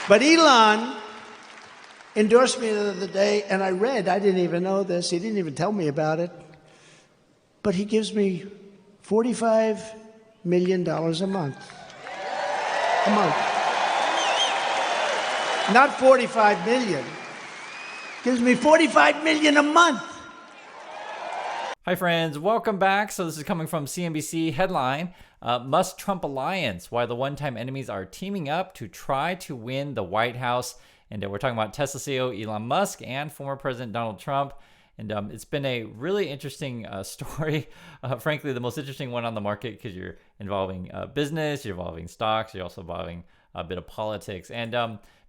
But Elon endorsed me the other day, and I didn't even know this, he didn't even tell me about it, but he gives me $45 million a month. A month. Not 45 million. Gives me 45 million a month. Hi friends, welcome back. So this is coming from CNBC headline, Musk-Trump alliance, why the one-time enemies are teaming up to try to win the White House. And we're talking about Tesla CEO Elon Musk and former President Donald Trump. And it's been a really interesting story, frankly, the most interesting one on the market because you're involving business, you're involving stocks, you're also involving a bit of politics. And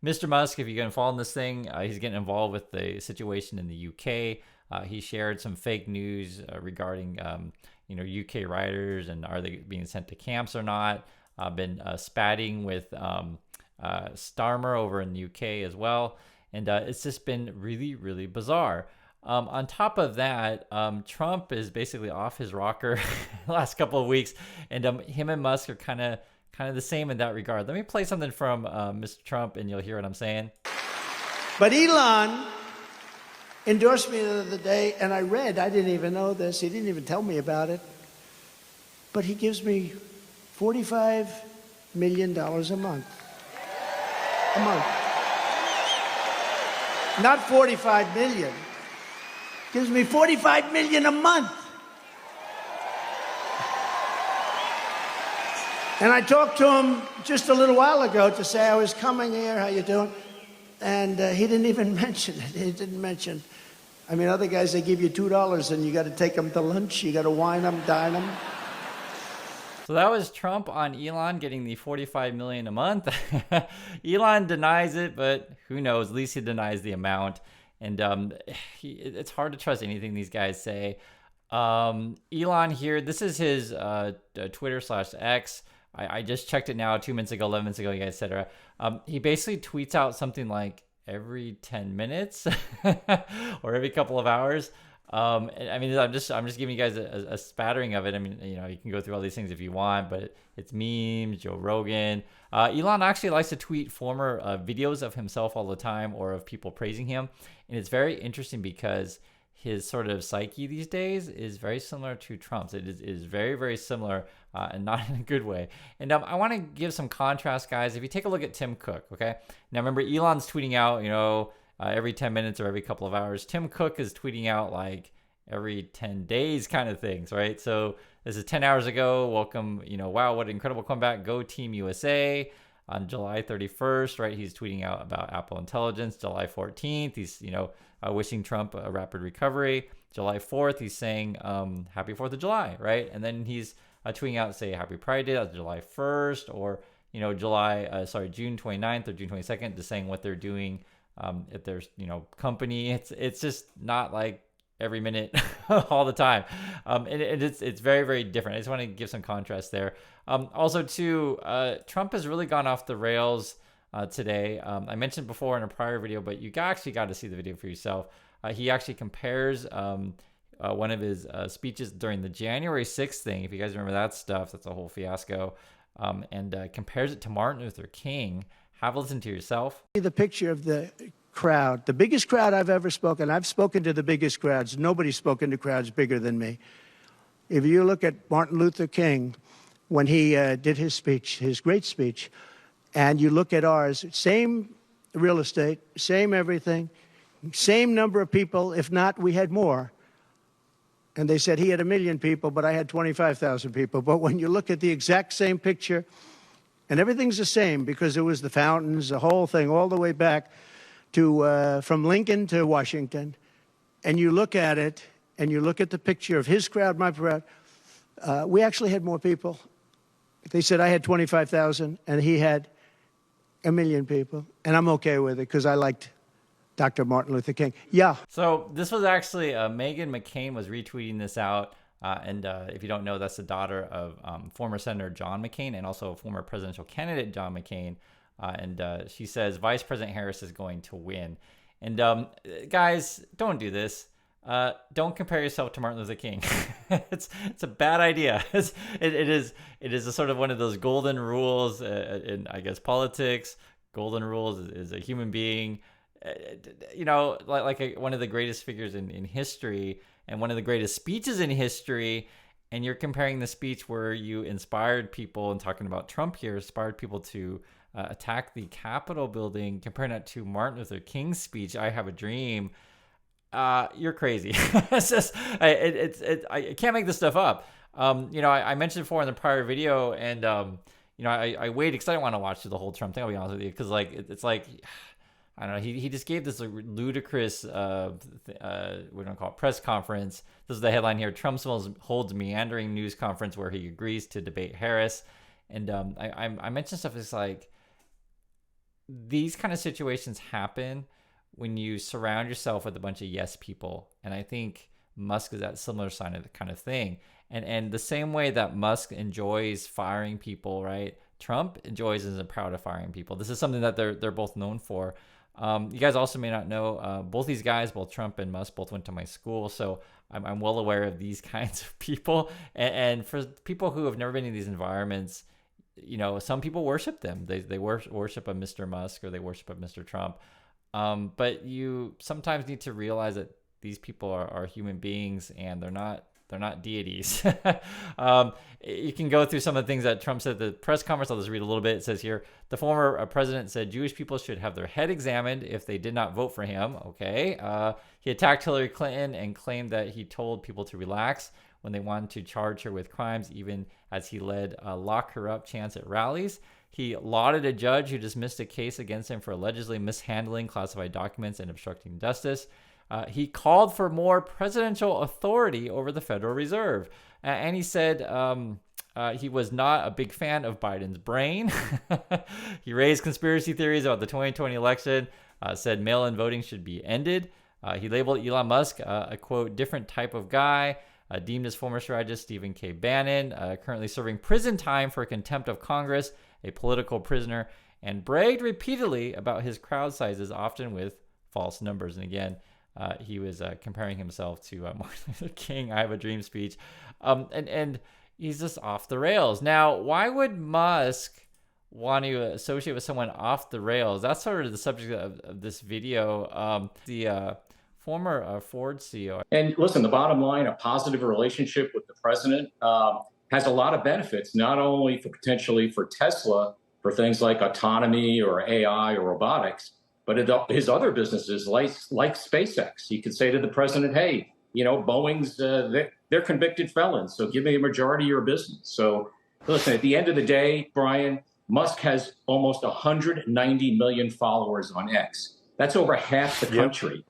Mr. Musk, if you get involved in this thing, he's getting involved with the situation in the UK. He shared some fake news regarding, UK riders and are they being sent to camps or not. Been spatting with Starmer over in the UK as well. And it's just been really, really bizarre. On top of that, Trump is basically off his rocker the last couple of weeks. And him and Musk are kind of the same in that regard. Let me play something from Mr. Trump and you'll hear what I'm saying. But Elon endorsed me the other day, and I didn't even know this, he didn't even tell me about it, but he gives me $45 million a month. A month. Not 45 million. Gives me 45 million a month. And I talked to him just a little while ago to say I was coming here, how you doing? And he didn't even mention it. He didn't mention. I mean, other guys, they give you $2 and you got to take them to lunch. You got to wine them, dine them. So that was Trump on Elon getting the $45 million a month. Elon denies it, but who knows? At least he denies the amount. And it's hard to trust anything these guys say. Elon here, this is his Twitter/X. I just checked it now 2 minutes ago, 11 minutes ago, etc. He basically tweets out something like every 10 minutes or every couple of hours. I mean, I'm just giving you guys a spattering of it. I mean, you can go through all these things if you want, but it's memes, Joe Rogan. Elon actually likes to tweet former videos of himself all the time or of people praising him. And it's very interesting because his sort of psyche these days is very similar to Trump's. It is very, very similar and not in a good way. And I want to give some contrast, guys. If you take a look at Tim Cook, okay? Now, remember, Elon's tweeting out, every 10 minutes or every couple of hours. Tim Cook is tweeting out like every 10 days kind of things, right? So this is 10 hours ago. Welcome, wow, what an incredible comeback. Go Team USA. On July 31st, right, he's tweeting out about Apple Intelligence. July 14th, he's, wishing Trump a rapid recovery. July 4th, he's saying, happy 4th of July, right? And then he's tweeting out, say, happy Pride Day, that's July 1st, or, June 29th or June 22nd, just saying what they're doing at their, company. It's just not like every minute all the time. And it's very, very different. I just want to give some contrast there. Also, too, Trump has really gone off the rails today. I mentioned before in a prior video, but you actually got to see the video for yourself. He actually compares one of his speeches during the January 6th thing. If you guys remember that stuff, that's a whole fiasco. And compares it to Martin Luther King. Have a listen to yourself. The picture of the crowd, the biggest crowd I've ever spoken. I've spoken to the biggest crowds. Nobody's spoken to crowds bigger than me. If you look at Martin Luther King, when he did his speech, his great speech, and you look at ours, same real estate, same everything, same number of people, if not, we had more. And they said he had 1 million people, but I had 25,000 people. But when you look at the exact same picture, and everything's the same because it was the fountains, the whole thing, all the way back to from Lincoln to Washington, and you look at it, and you look at the picture of his crowd, my crowd, we actually had more people. They said I had 25,000, and he had 1 million people, and I'm okay with it because I liked Dr. Martin Luther King. Yeah. So this was actually Meghan McCain was retweeting this out. And if you don't know, that's the daughter of former Senator John McCain and also former presidential candidate John McCain. And she says Vice President Harris is going to win. And guys, don't do this. Don't compare yourself to Martin Luther King. It's a bad idea. It is a sort of one of those golden rules in, I guess, politics, golden rules, is a human being, one of the greatest figures in history and one of the greatest speeches in history. And you're comparing the speech where you inspired people, and talking about Trump here, inspired people to attack the Capitol building, comparing that to Martin Luther King's speech, "I Have a Dream." You're crazy. It's just, I can't make this stuff up. I mentioned before in the prior video, and I waited because I didn't want to watch the whole Trump thing. I'll be honest with you, because it's like, I don't know. He just gave this ludicrous, what do I call it, press conference. This is the headline here: Trump holds meandering news conference where he agrees to debate Harris. And I mentioned stuff. It's like, these kind of situations happen when you surround yourself with a bunch of yes people. And I think Musk is that similar sign of the kind of thing. And the same way that Musk enjoys firing people, right? Trump enjoys and is proud of firing people. This is something that they're both known for. You guys also may not know, both these guys, both Trump and Musk, both went to my school. So I'm well aware of these kinds of people. And for people who have never been in these environments, some people worship them. They worship a Mr. Musk, or they worship a Mr. Trump. But you sometimes need to realize that these people are human beings, and they're not deities. You can go through some of the things that Trump said at the press conference. I'll just read a little bit. It says here, the former president said Jewish people should have their head examined if they did not vote for him. Okay. He attacked Hillary Clinton and claimed that he told people to relax when they wanted to charge her with crimes, even as he led lock her up chants at rallies. He lauded a judge who dismissed a case against him for allegedly mishandling classified documents and obstructing justice. He called for more presidential authority over the Federal Reserve. And he said he was not a big fan of Biden's brain. He raised conspiracy theories about the 2020 election, said mail-in voting should be ended. He labeled Elon Musk a, quote, different type of guy, deemed his former strategist Stephen K. Bannon, currently serving prison time for contempt of Congress, a political prisoner, and bragged repeatedly about his crowd sizes, often with false numbers. And again, he was comparing himself to Martin Luther King, "I Have a Dream" speech. And he's just off the rails. Now, why would Musk want to associate with someone off the rails? That's sort of the subject of this video. The former Ford CEO. And listen, the bottom line, a positive relationship with the president has a lot of benefits, not only potentially for Tesla, for things like autonomy or AI or robotics, but his other businesses like SpaceX. He could say to the president, hey, Boeing's, they're convicted felons, so give me a majority of your business. So listen, at the end of the day, Brian, Musk has almost 190 million followers on X. That's over half the country. Yep.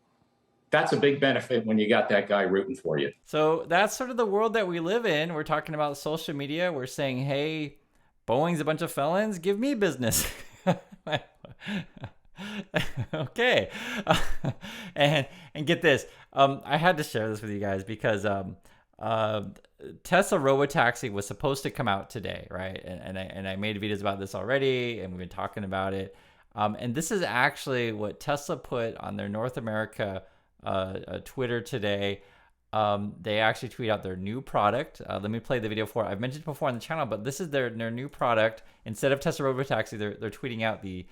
That's a big benefit when you got that guy rooting for you. So that's sort of the world that we live in. We're talking about social media. We're saying, hey, Boeing's a bunch of felons. Give me business. Okay. And get this. I had to share this with you guys because Tesla Robotaxi was supposed to come out today, right? And I made videos about this already, and we've been talking about it. And this is actually what Tesla put on their North America Twitter today. They actually tweet out their new product. Let me play the video for it. I've mentioned it before on the channel, but this is their new product. Instead of Tesla Robotaxi, they're tweeting out the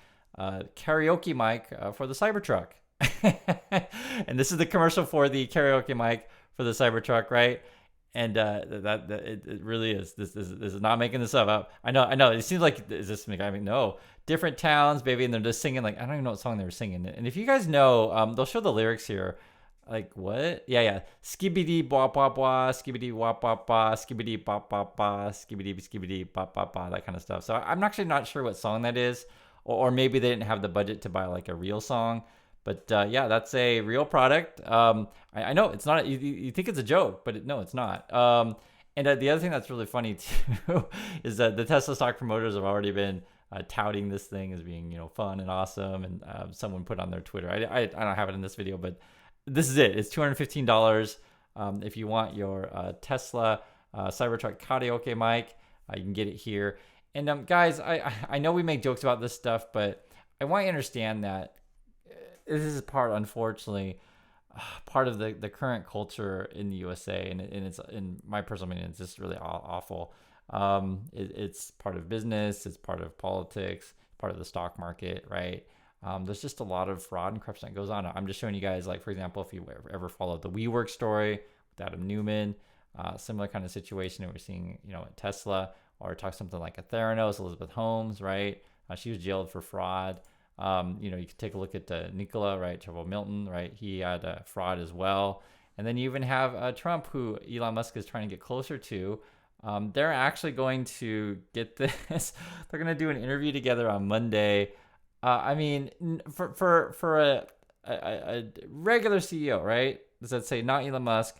karaoke mic for the Cybertruck. And this is the commercial for the karaoke mic for the Cybertruck, right? And it really is. This is not making this up. I know. It seems like, is this me? I mean, no. Different towns, baby, and they're just singing like, I don't even know what song they were singing. And if you guys know, they'll show the lyrics here. Like what? Yeah. Skibidi blah blah blah, skibidi wah blah blah, skibidi blah blah blah, skibidi blah blah blah, that kind of stuff. So I'm actually not sure what song that is, or maybe they didn't have the budget to buy like a real song. But yeah, that's a real product. I know it's not. You think it's a joke, but no, it's not. And the other thing that's really funny too is that the Tesla stock promoters have already been touting this thing as being fun and awesome. And someone put on their Twitter. I don't have it in this video, but this is it. It's $215 if you want your Tesla Cybertruck karaoke mic. You can get it here. And guys, I know we make jokes about this stuff, but I want you to understand that this is unfortunately, part of the current culture in the USA, and it's, in my personal opinion, it's just really awful. It's part of business, it's part of politics, part of the stock market, right? There's just a lot of fraud and corruption that goes on. I'm just showing you guys, like, for example, if you ever followed the WeWork story with Adam Newman, similar kind of situation that we're seeing, at Tesla, or talk something like a Theranos, Elizabeth Holmes, right? She was jailed for fraud. You can take a look at Nikola, right? Trevor Milton, right? He had fraud as well. And then you even have Trump, who Elon Musk is trying to get closer to. They're actually going to get this. They're going to do an interview together on Monday. I mean, for a regular CEO, right? Let's say not Elon Musk,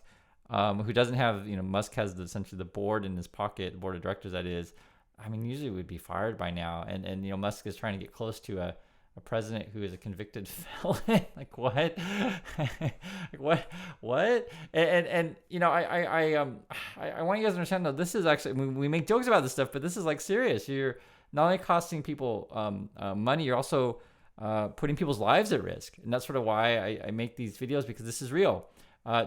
who doesn't have, Musk has essentially the board in his pocket, the board of directors, that is. I mean, usually would be fired by now. And Musk is trying to get close to a president who is a convicted felon. Like, what? Like, what? And I want you guys to understand, though, this is actually, we make jokes about this stuff, but this is like serious. You're not only costing people money, you're also putting people's lives at risk. And that's sort of why I make these videos, because this is real.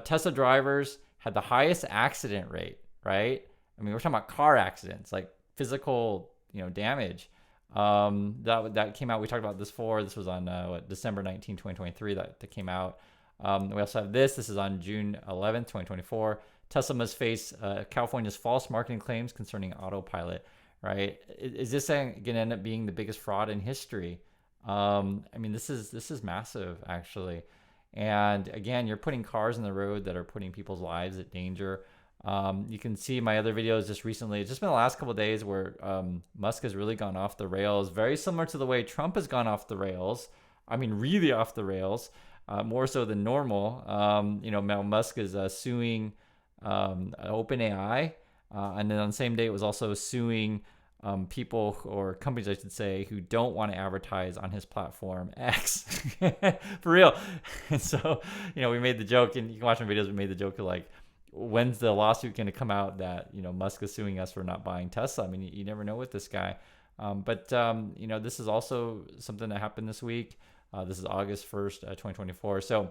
Tesla drivers had the highest accident rate, right? I mean, we're talking about car accidents, like physical, damage. That came out. We talked about this before. This was on December 19, 2023 that came out. We also have this. This is on June 11th, 2024. Tesla must face California's false marketing claims concerning autopilot, right? Is this going to end up being the biggest fraud in history? I mean, this is massive, actually. And again, you're putting cars on the road that are putting people's lives at danger. You can see my other videos just recently. It's just been the last couple of days where Musk has really gone off the rails, very similar to the way Trump has gone off the rails. I mean, really off the rails, more so than normal. Now Musk is suing OpenAI, and then on the same day it was also suing people, or companies, I should say, who don't want to advertise on his platform X. For real. And so, we made the joke, and you can watch my videos. We made the joke of, like, when's the lawsuit going to come out that Musk is suing us for not buying Tesla? I mean, you never know with this guy. But this is also something that happened this week. This is August 1st, 2024. So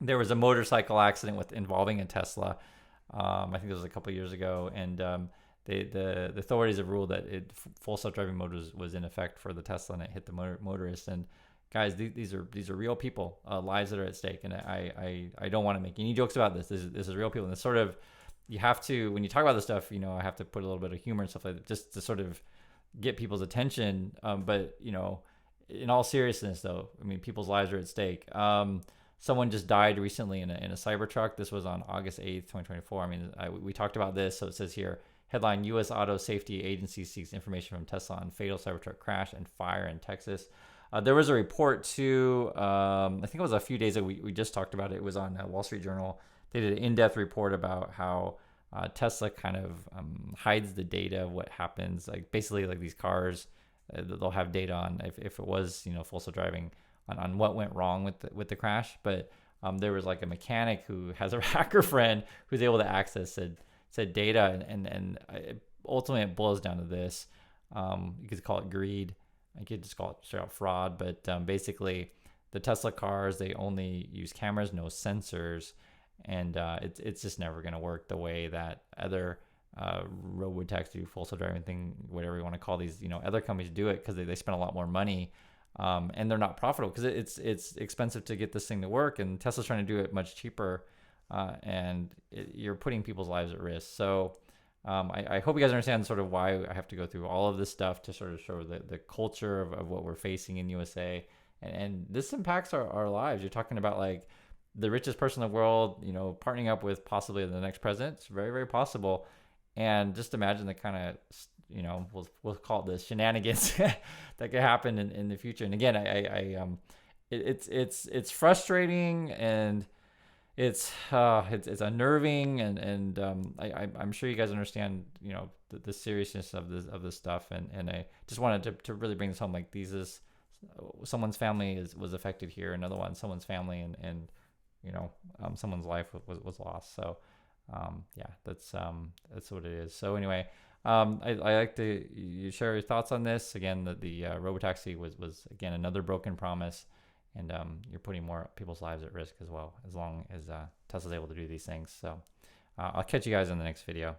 there was a motorcycle accident involving a Tesla. I think it was a couple of years ago, and the authorities have ruled that full self-driving mode was in effect for the Tesla, and it hit the motorist. And guys, these are real people, lives that are at stake, and I don't want to make any jokes about this. This is real people, and it's sort of, you have to, when you talk about this stuff, I have to put a little bit of humor and stuff like that, just to sort of get people's attention. But in all seriousness, though, I mean, people's lives are at stake. Someone just died recently in a Cybertruck. This was on August 8th, 2024. I mean, we talked about this, so it says here, headline: U.S. Auto Safety Agency seeks information from Tesla on fatal Cybertruck crash and fire in Texas. There was a report too, I think it was a few days ago, we just talked about it. It was on Wall Street Journal. They did an in-depth report about how Tesla kind of hides the data of what happens. Like, basically, like, these cars, they'll have data on if it was, full self-driving, on what went wrong with the crash. But there was, like, a mechanic who has a hacker friend who's able to access said data, and ultimately it boils down to this. You could call it greed. I could just call it straight out fraud, but basically the Tesla cars, they only use cameras, no sensors, and it's just never going to work the way that other robotaxi, full self-driving thing, whatever you want to call these, other companies do it, because they spend a lot more money, and they're not profitable because it's expensive to get this thing to work, and Tesla's trying to do it much cheaper, and you're putting people's lives at risk. So I hope you guys understand sort of why I have to go through all of this stuff to sort of show the culture of what we're facing in USA. And this impacts our lives. You're talking about, like, the richest person in the world, partnering up with possibly the next president. It's very, very possible. And just imagine the kind of, we'll call it the shenanigans that could happen in the future. And again, it's frustrating, and it's unnerving, and I'm sure you guys understand, the seriousness of this stuff, and I just wanted to really bring this home. Like, these is someone's family was affected here, another one, someone's family, and someone's life was lost. So yeah, that's what it is. So anyway, I like to you share your thoughts on this. Again, the robotaxi was again another broken promise. And you're putting more people's lives at risk as well, as long as Tesla's able to do these things. So I'll catch you guys in the next video.